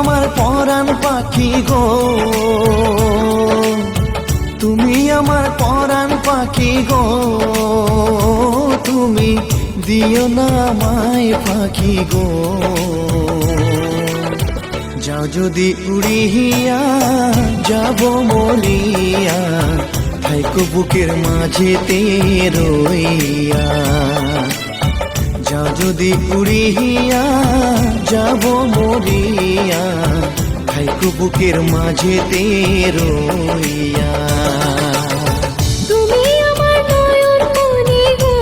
আমার পরাণ পাখি গো, তুমি আমার পরাণ পাখি গো, তুমি দিও না আমায় পাখি গো। যাও যদি উড়িয়া যাব মরিয়া, থাইকো বুকের মাঝেতে রইয়া। যাও যদি উড়িয়া যাব মরিয়া, থাইকো বুকের মাঝেতে রইয়া। তুমি আমার নয়ন মনি গো,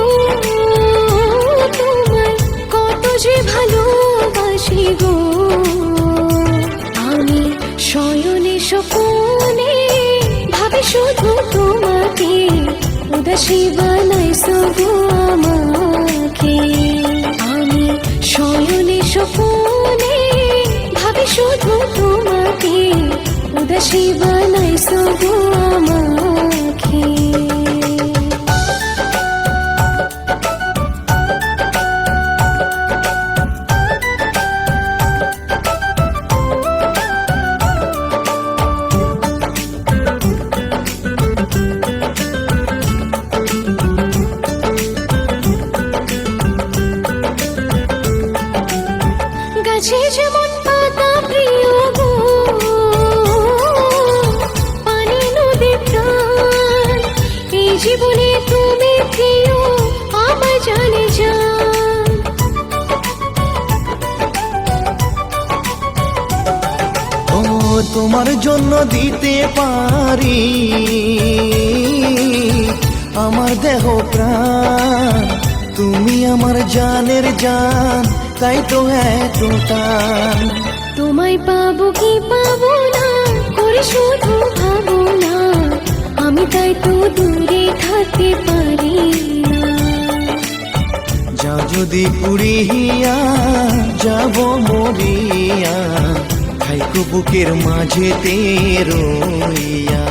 তোমায় কত যে ভালোবাসি গো। আমি শয়নে স্বপনে ভাবি শুধু তোমাকে, উদাসী বানাইছো গো আমাকে। আমি শয়নে স্বপনে ভাবি শুধু তোমাকে, উদাসী বানাইছো গো আমাকে। গাছে যেমন পাতা প্রিয় গো, পানি নদীর প্রাণ, এই জীবনে তুমি প্রিয় আমার জানে জান। ও তোমার জন্য দিতে পারি আমার দেহ প্রাণ, তুমি আমার জানের জান, তাই তো এত টান। তোমায় পাবো কি পাবো না করে শুধু ভাবো না, আমি তাই তো দূরে থাকতে পারি না। যাও যদি উড়িয়া যাব মরিয়া, থাইকো বুকের মাঝেতে রইয়া।